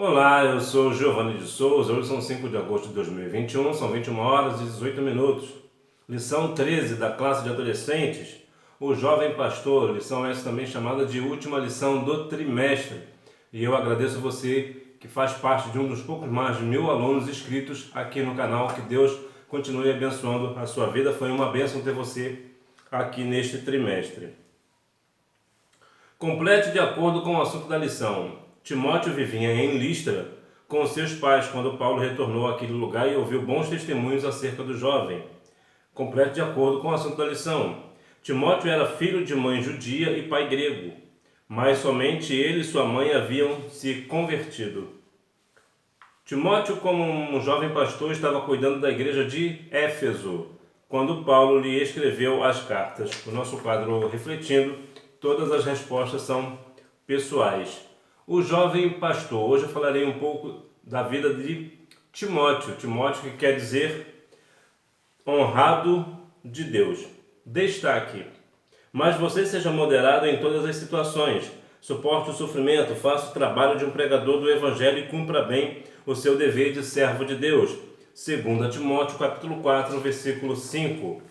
Olá, eu sou Giovanni de Souza. Hoje são 5 de agosto de 2021, são 21 horas e 18 minutos. Lição 13 da classe de adolescentes, o jovem pastor, lição essa também chamada de última lição do trimestre. E eu agradeço você que faz parte de um dos poucos mais de 1000 alunos inscritos aqui no canal. Que Deus continue abençoando a sua vida. Foi uma bênção ter você aqui neste trimestre. Complete de acordo com o assunto da lição. Timóteo vivia em Listra com seus pais quando Paulo retornou àquele lugar e ouviu bons testemunhos acerca do jovem. Complete de acordo com o assunto da lição. Timóteo era filho de mãe judia e pai grego, mas somente ele e sua mãe haviam se convertido. Timóteo, como um jovem pastor, estava cuidando da igreja de Éfeso, quando Paulo lhe escreveu as cartas. O nosso quadro refletindo, todas as respostas são pessoais. O jovem pastor. Hoje eu falarei um pouco da vida de Timóteo. Timóteo, que quer dizer honrado de Deus. Destaque: mas você seja moderado em todas as situações. Suporte o sofrimento, faça o trabalho de um pregador do Evangelho e cumpra bem o seu dever de servo de Deus. 2 Timóteo capítulo 4, versículo 5.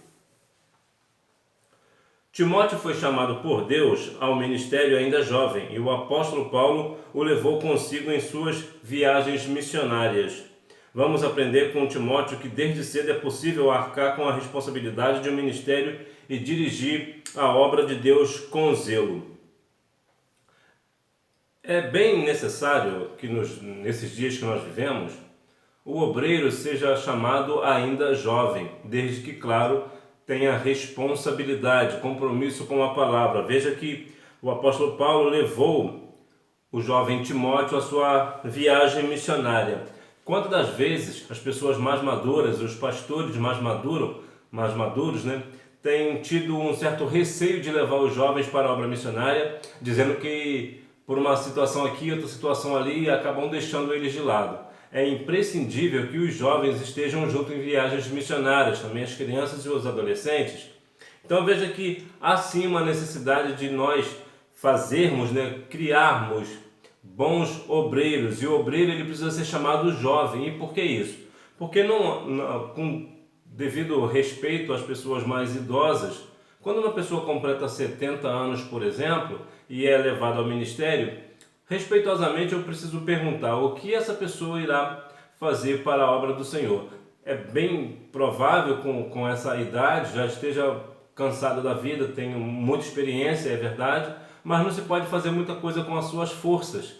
Timóteo foi chamado por Deus ao ministério ainda jovem e o apóstolo Paulo o levou consigo em suas viagens missionárias. Vamos aprender com Timóteo que desde cedo é possível arcar com a responsabilidade de um ministério e dirigir a obra de Deus com zelo. É bem necessário que nesses dias que nós vivemos, o obreiro seja chamado ainda jovem, desde que, claro, tenha responsabilidade, compromisso com a palavra. Veja que o apóstolo Paulo levou o jovem Timóteo à sua viagem missionária. Quantas das vezes as pessoas mais maduras, os pastores mais maduros, têm tido um certo receio de levar os jovens para a obra missionária, dizendo que por uma situação aqui, outra situação ali, acabam deixando eles de lado. É imprescindível que os jovens estejam juntos em viagens missionárias, também as crianças e os adolescentes. Então veja que há sim uma necessidade de nós fazermos, criarmos bons obreiros. E o obreiro ele precisa ser chamado jovem. E por que isso? Porque com devido respeito às pessoas mais idosas, quando uma pessoa completa 70 anos, por exemplo, e é levada ao ministério, respeitosamente eu preciso perguntar o que essa pessoa irá fazer para a obra do Senhor. É bem provável com essa idade, já esteja cansado da vida, tem muita experiência, é verdade, mas não se pode fazer muita coisa com as suas forças.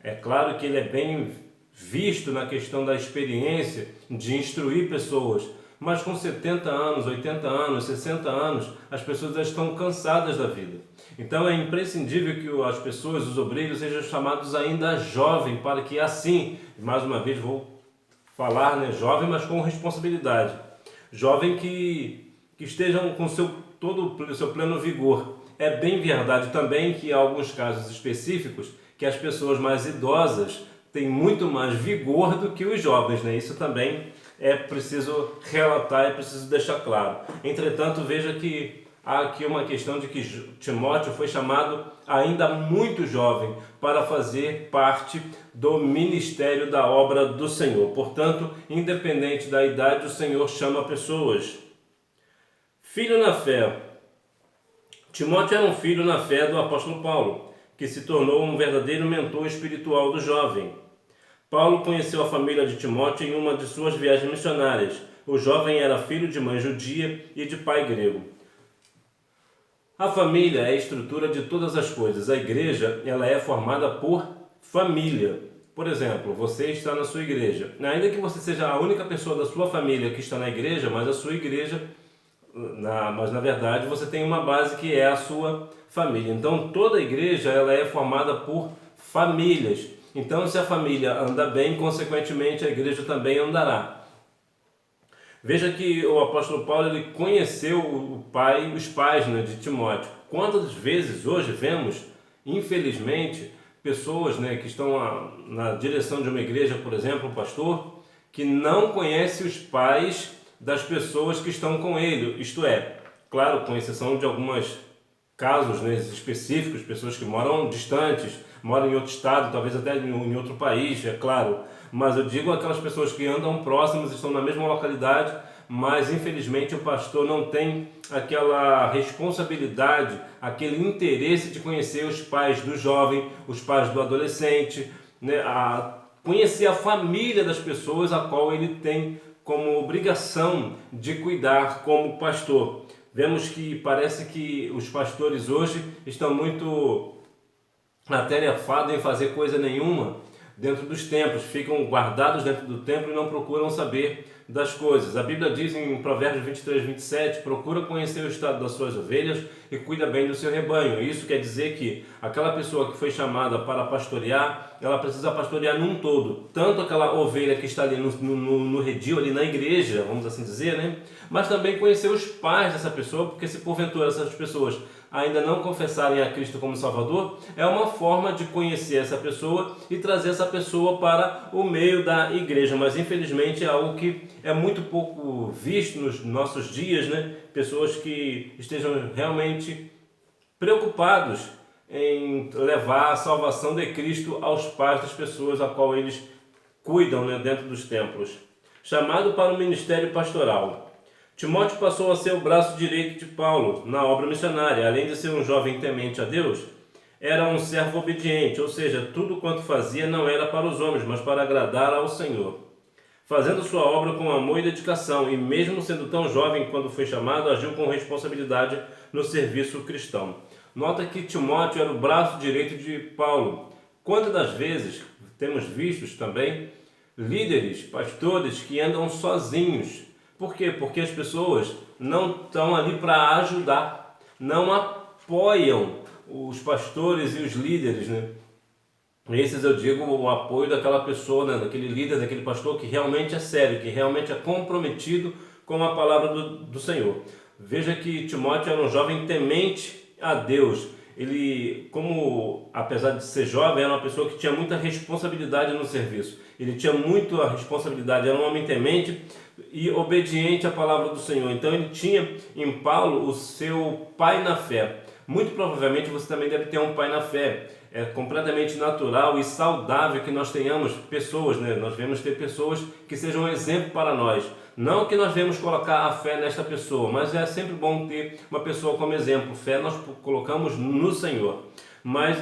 É claro que ele é bem visto na questão da experiência, de instruir pessoas, mas com 70 anos, 80 anos, 60 anos, as pessoas já estão cansadas da vida. Então é imprescindível que as pessoas, os obreiros, sejam chamados ainda jovem, para que assim, mais uma vez vou falar, jovem, mas com responsabilidade. Jovem que estejam com todo o seu pleno vigor. É bem verdade também que há alguns casos específicos que as pessoas mais idosas têm muito mais vigor do que os jovens, Isso também é preciso relatar, é preciso deixar claro. Entretanto, veja que há aqui uma questão de que Timóteo foi chamado ainda muito jovem para fazer parte do ministério da obra do Senhor. Portanto, independente da idade, o Senhor chama pessoas. Filho na fé. Timóteo era um filho na fé do apóstolo Paulo, que se tornou um verdadeiro mentor espiritual do jovem. Paulo conheceu a família de Timóteo em uma de suas viagens missionárias. O jovem era filho de mãe judia e de pai grego. A família é a estrutura de todas as coisas. A igreja ela é formada por família. Por exemplo, você está na sua igreja. Ainda que você seja a única pessoa da sua família que está na igreja, mas a sua igreja, mas na verdade você tem uma base que é a sua família. Então toda a igreja ela é formada por famílias. Então, se a família anda bem, consequentemente a igreja também andará. Veja que o apóstolo Paulo ele conheceu os pais de Timóteo. Quantas vezes hoje vemos, infelizmente, pessoas que estão na direção de uma igreja, por exemplo, um pastor, que não conhece os pais das pessoas que estão com ele. Isto é, claro, com exceção de algumas casos, né, específicos, pessoas que moram distantes, moram em outro estado, talvez até em outro país, é claro. Mas eu digo aquelas pessoas que andam próximas, estão na mesma localidade, mas infelizmente o pastor não tem aquela responsabilidade, aquele interesse de conhecer os pais do jovem, os pais do adolescente, né, conhecer a família das pessoas a qual ele tem como obrigação de cuidar como pastor. Vemos que parece que os pastores hoje estão muito atarefados em fazer coisa nenhuma dentro dos templos, ficam guardados dentro do templo e não procuram saber das coisas. A Bíblia diz em Provérbios 23:27, procura conhecer o estado das suas ovelhas e cuida bem do seu rebanho. Isso quer dizer que aquela pessoa que foi chamada para pastorear, ela precisa pastorear num todo, tanto aquela ovelha que está ali no redil, ali na igreja, vamos assim dizer, né? Mas também conhecer os pais dessa pessoa, porque se porventura essas pessoas ainda não confessarem a Cristo como Salvador, é uma forma de conhecer essa pessoa e trazer essa pessoa para o meio da igreja. Mas infelizmente é algo que é muito pouco visto nos nossos dias, né? Pessoas que estejam realmente preocupados em levar a salvação de Cristo aos pais das pessoas a qual eles cuidam, né, dentro dos templos. Chamado para o ministério pastoral. Timóteo passou a ser o braço direito de Paulo na obra missionária. Além de ser um jovem temente a Deus, era um servo obediente, ou seja, tudo quanto fazia não era para os homens, mas para agradar ao Senhor. Fazendo sua obra com amor e dedicação, e mesmo sendo tão jovem quando foi chamado, agiu com responsabilidade no serviço cristão. Nota que Timóteo era o braço direito de Paulo. Quantas das vezes temos visto também líderes, pastores que andam sozinhos? Por quê? Porque as pessoas não estão ali para ajudar, não apoiam os pastores e os líderes, né? Esses eu digo o apoio daquela pessoa, né? Daquele líder, daquele pastor que realmente é sério, que realmente é comprometido com a palavra do Senhor. Veja que Timóteo era um jovem temente a Deus. Ele, como apesar de ser jovem, era uma pessoa que tinha muita responsabilidade no serviço. Ele tinha muito a responsabilidade, era um homem temente e obediente à palavra do Senhor. Então ele tinha em Paulo o seu pai na fé. Muito provavelmente você também deve ter um pai na fé. É completamente natural e saudável que nós tenhamos pessoas, né? Nós devemos ter pessoas que sejam um exemplo para nós. Não que nós devemos colocar a fé nesta pessoa, mas é sempre bom ter uma pessoa como exemplo. Fé nós colocamos no Senhor. Mas,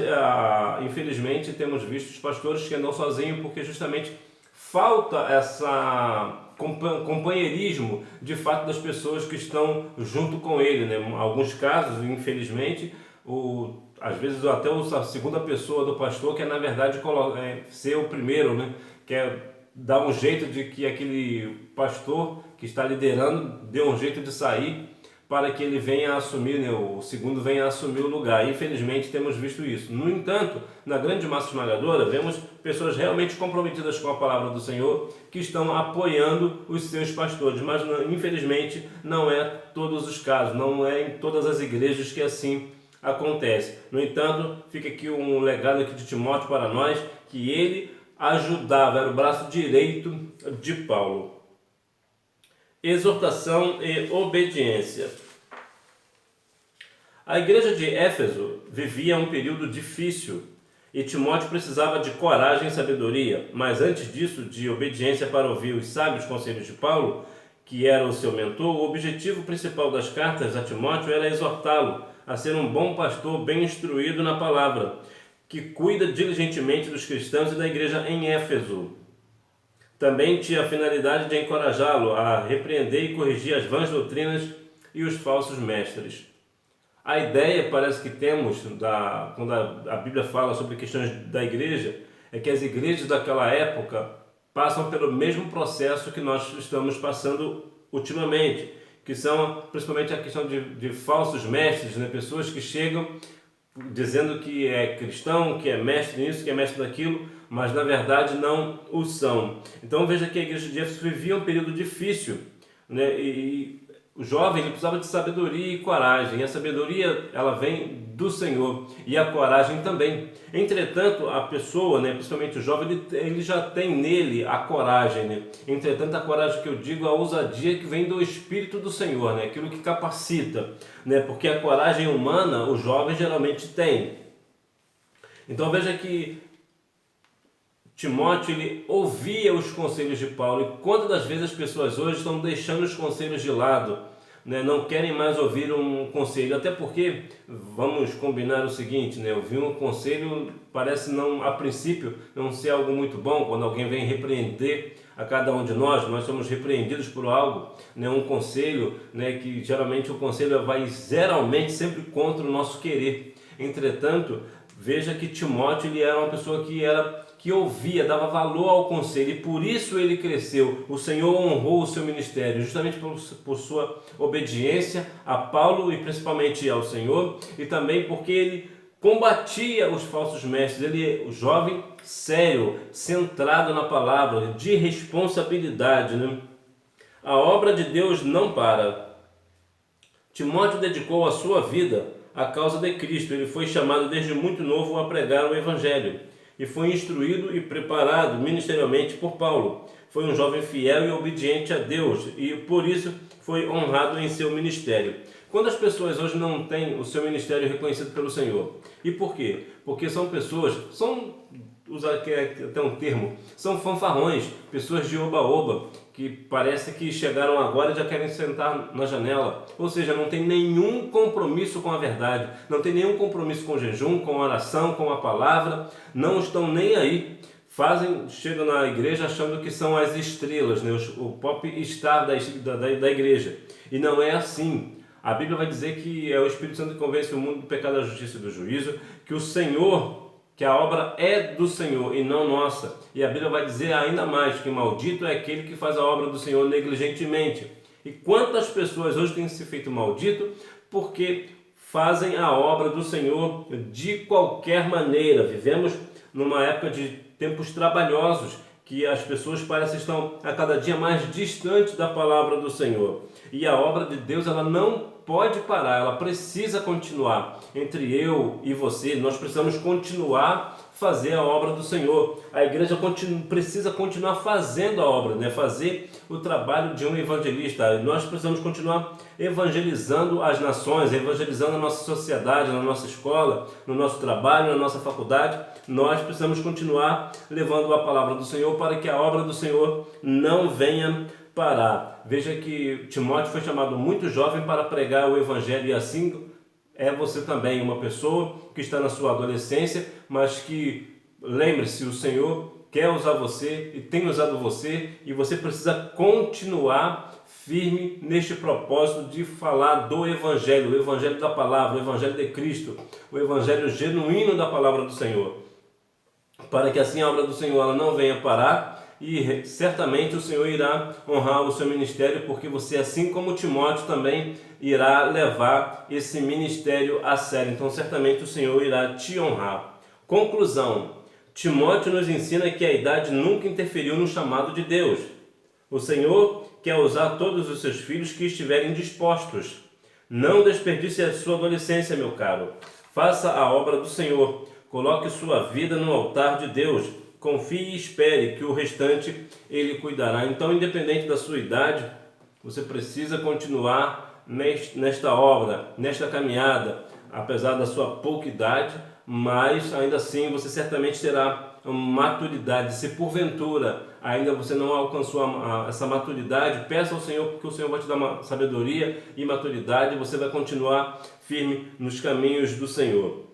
infelizmente, temos visto os pastores que andam sozinhos porque justamente falta essa companheirismo de fato das pessoas que estão junto com ele, né? Em alguns casos, infelizmente, às vezes até a segunda pessoa do pastor quer na verdade ser o primeiro, né? Quer dar um jeito de que aquele pastor que está liderando dê um jeito de sair para que ele venha a assumir, né? O segundo venha a assumir o lugar. Infelizmente temos visto isso. No entanto, na grande massa esmagadora, vemos pessoas realmente comprometidas com a palavra do Senhor que estão apoiando os seus pastores, mas infelizmente não é todos os casos, não é em todas as igrejas que assim acontece. No entanto, fica aqui um legado aqui de Timóteo para nós, que ele ajudava, era o braço direito de Paulo. Exortação e obediência. A igreja de Éfeso vivia um período difícil e Timóteo precisava de coragem e sabedoria, mas antes disso, de obediência para ouvir os sábios conselhos de Paulo, que era o seu mentor, o objetivo principal das cartas a Timóteo era exortá-lo a ser um bom pastor bem instruído na palavra, que cuida diligentemente dos cristãos e da igreja em Éfeso. Também tinha a finalidade de encorajá-lo a repreender e corrigir as vãs doutrinas e os falsos mestres. A ideia, parece que temos, quando a Bíblia fala sobre questões da igreja, é que as igrejas daquela época passam pelo mesmo processo que nós estamos passando ultimamente, que são principalmente a questão de falsos mestres, né? Pessoas que chegam dizendo que é cristão, que é mestre nisso, que é mestre daquilo, mas na verdade não o são. Então veja que a igreja de Éfeso vivia um período difícil, né? E o jovem ele precisava de sabedoria e coragem, e a sabedoria ela vem do Senhor, e a coragem também. Entretanto, a pessoa, né, principalmente o jovem, ele já tem nele a coragem, né? Entretanto, a coragem que eu digo, a ousadia que vem do Espírito do Senhor, né? Aquilo que capacita, né? Porque a coragem humana o jovem geralmente tem. Então veja que Timóteo ele ouvia os conselhos de Paulo, e quantas das vezes as pessoas hoje estão deixando os conselhos de lado, né? Não querem mais ouvir um conselho, até porque, vamos combinar o seguinte, né? Ouvir um conselho parece não, a princípio, não ser algo muito bom. Quando alguém vem repreender a cada um de nós somos repreendidos por algo, né? Um conselho, né? Que geralmente o conselho vai geralmente sempre contra o nosso querer. Entretanto, veja que Timóteo ele era uma pessoa que ouvia, dava valor ao conselho, e por isso ele cresceu. O Senhor honrou o seu ministério, justamente por sua obediência a Paulo e principalmente ao Senhor, e também porque ele combatia os falsos mestres. Ele, o jovem sério, centrado na palavra, de responsabilidade, né? A obra de Deus não para. Timóteo dedicou a sua vida à causa de Cristo. Ele foi chamado desde muito novo a pregar o Evangelho e foi instruído e preparado ministerialmente por Paulo. Foi um jovem fiel e obediente a Deus e por isso foi honrado em seu ministério. Quando as pessoas hoje não têm o seu ministério reconhecido pelo Senhor, e por quê? Porque são pessoas, usar até um termo, são fanfarrões, pessoas de oba-oba, que parece que chegaram agora e já querem sentar na janela, ou seja, não tem nenhum compromisso com a verdade, não tem nenhum compromisso com o jejum, com a oração, com a palavra, não estão nem aí, chegam na igreja achando que são as estrelas, né? O pop star da igreja, e não é assim. A Bíblia vai dizer que é o Espírito Santo que convence o mundo do pecado, da justiça e do juízo, que o Senhor, que a obra é do Senhor e não nossa. E a Bíblia vai dizer ainda mais que maldito é aquele que faz a obra do Senhor negligentemente. E quantas pessoas hoje têm se feito maldito porque fazem a obra do Senhor de qualquer maneira. Vivemos numa época de tempos trabalhosos, que as pessoas parecem estão a cada dia mais distantes da palavra do Senhor. E a obra de Deus ela não pode parar, ela precisa continuar. Entre eu e você, nós precisamos continuar fazer a obra do Senhor. A igreja precisa continuar fazendo a obra, né? Fazer o trabalho de um evangelista. Nós precisamos continuar evangelizando as nações, evangelizando a nossa sociedade, na nossa escola, no nosso trabalho, na nossa faculdade. Nós precisamos continuar levando a palavra do Senhor para que a obra do Senhor não venha parar. Veja que Timóteo foi chamado muito jovem para pregar o evangelho, e assim é você também, uma pessoa que está na sua adolescência, mas que, lembre-se, o Senhor quer usar você e tem usado você, e você precisa continuar firme neste propósito de falar do evangelho, o evangelho da palavra, o evangelho de Cristo, o evangelho genuíno da palavra do Senhor, para que assim a obra do Senhor ela não venha parar. E certamente o Senhor irá honrar o seu ministério, porque você, assim como Timóteo, também irá levar esse ministério a sério. Então certamente o Senhor irá te honrar. Conclusão: Timóteo nos ensina que a idade nunca interferiu no chamado de Deus. O Senhor quer usar todos os seus filhos que estiverem dispostos. Não desperdice a sua adolescência, meu caro. Faça a obra do Senhor. Coloque sua vida no altar de Deus. Confie e espere que o restante Ele cuidará. Então, independente da sua idade, você precisa continuar nesta obra, nesta caminhada, apesar da sua pouca idade, mas ainda assim você certamente terá maturidade. Se porventura ainda você não alcançou essa maturidade, peça ao Senhor, porque o Senhor vai te dar sabedoria e maturidade, e você vai continuar firme nos caminhos do Senhor.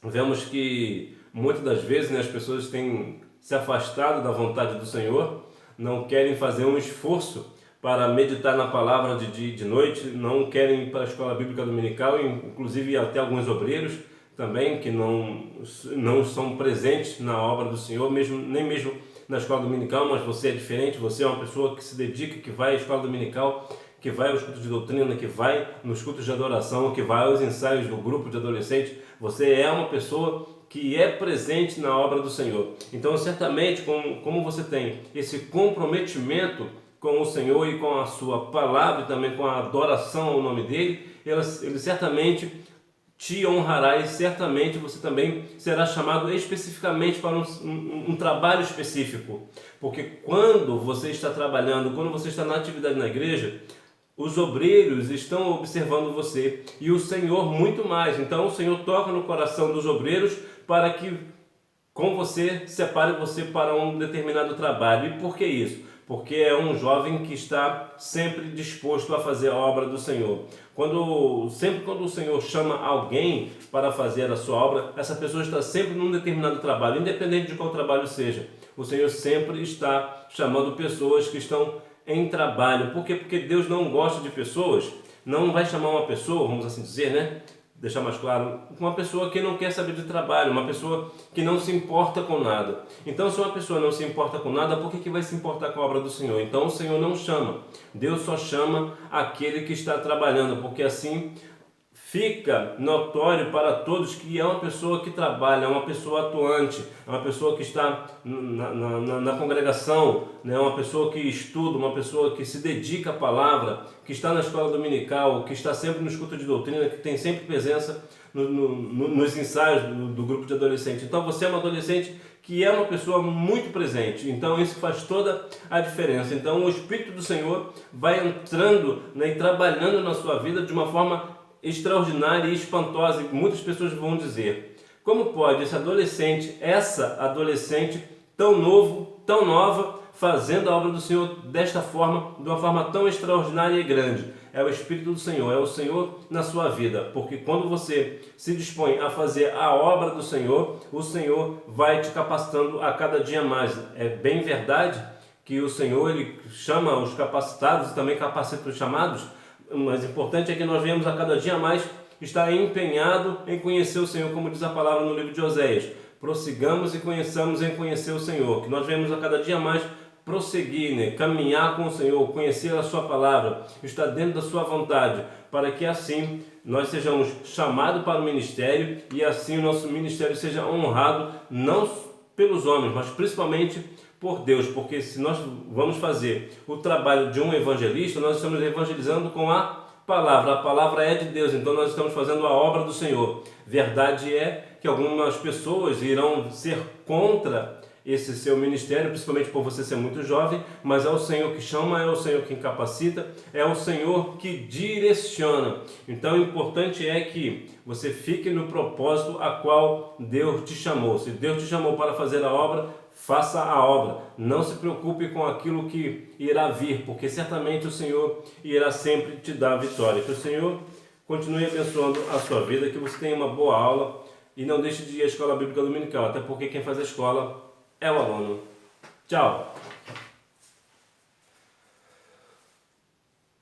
Vemos que muitas das vezes, né, as pessoas têm se afastado da vontade do Senhor, não querem fazer um esforço para meditar na palavra de dia e de noite, não querem ir para a escola bíblica dominical, inclusive até alguns obreiros também que não são presentes na obra do Senhor, nem mesmo na escola dominical. Mas você é diferente, você é uma pessoa que se dedica, que vai à escola dominical, que vai aos cultos de doutrina, que vai nos cultos de adoração, que vai aos ensaios do grupo de adolescentes. Você é uma pessoa que é presente na obra do Senhor. Então, certamente, como você tem esse comprometimento, com o Senhor e com a sua palavra e também com a adoração ao nome dele, ele certamente te honrará e certamente você também será chamado especificamente para um trabalho específico. Porque quando você está trabalhando, quando você está na atividade na igreja, os obreiros estão observando você e o Senhor muito mais. Então o Senhor toca no coração dos obreiros para que com você separe você para um determinado trabalho. E por que isso? Porque é um jovem que está sempre disposto a fazer a obra do Senhor. Sempre quando o Senhor chama alguém para fazer a sua obra, essa pessoa está sempre num determinado trabalho, independente de qual trabalho seja. O Senhor sempre está chamando pessoas que estão em trabalho. Por quê? Porque Deus não gosta de pessoas, não vai chamar uma pessoa, vamos assim dizer, né? Deixar mais claro, uma pessoa que não quer saber de trabalho, uma pessoa que não se importa com nada. Então, se uma pessoa não se importa com nada, por que vai se importar com a obra do Senhor? Então, o Senhor não chama. Deus só chama aquele que está trabalhando, porque assim fica notório para todos que é uma pessoa que trabalha, é uma pessoa atuante, é uma pessoa que está na congregação, né? Uma pessoa que estuda, uma pessoa que se dedica à palavra, que está na escola dominical, que está sempre no escuta de doutrina, que tem sempre presença nos ensaios do grupo de adolescentes. Então você é um adolescente que é uma pessoa muito presente, então isso faz toda a diferença. Então o Espírito do Senhor vai entrando, né, e trabalhando na sua vida de uma forma extraordinária e espantosa, e muitas pessoas vão dizer: como pode essa adolescente tão nova, fazendo a obra do Senhor desta forma, de uma forma tão extraordinária e grande? É o Espírito do Senhor, é o Senhor na sua vida, porque quando você se dispõe a fazer a obra do Senhor, o Senhor vai te capacitando a cada dia mais. É bem verdade que o Senhor ele chama os capacitados e também capacita os chamados, mas o importante é que nós venhamos a cada dia mais estar empenhado em conhecer o Senhor, como diz a palavra no livro de Oséias. Prossigamos e conheçamos em conhecer o Senhor, que nós venhamos a cada dia mais prosseguir, né? Caminhar com o Senhor, conhecer a sua palavra, estar dentro da sua vontade, para que assim nós sejamos chamados para o ministério e assim o nosso ministério seja honrado, não pelos homens, mas principalmente por Deus, porque se nós vamos fazer o trabalho de um evangelista, nós estamos evangelizando com a palavra é de Deus, então nós estamos fazendo a obra do Senhor. Verdade é que algumas pessoas irão ser contra esse seu ministério, principalmente por você ser muito jovem, mas é o Senhor que chama, é o Senhor que capacita, é o Senhor que direciona. Então o importante é que você fique no propósito a qual Deus te chamou. Se Deus te chamou para fazer a obra, faça a obra. Não se preocupe com aquilo que irá vir, porque certamente o Senhor irá sempre te dar a vitória. Que o Senhor continue abençoando a sua vida, que você tenha uma boa aula e não deixe de ir à Escola Bíblica Dominical, até porque quem faz a escola é o aluno. Tchau!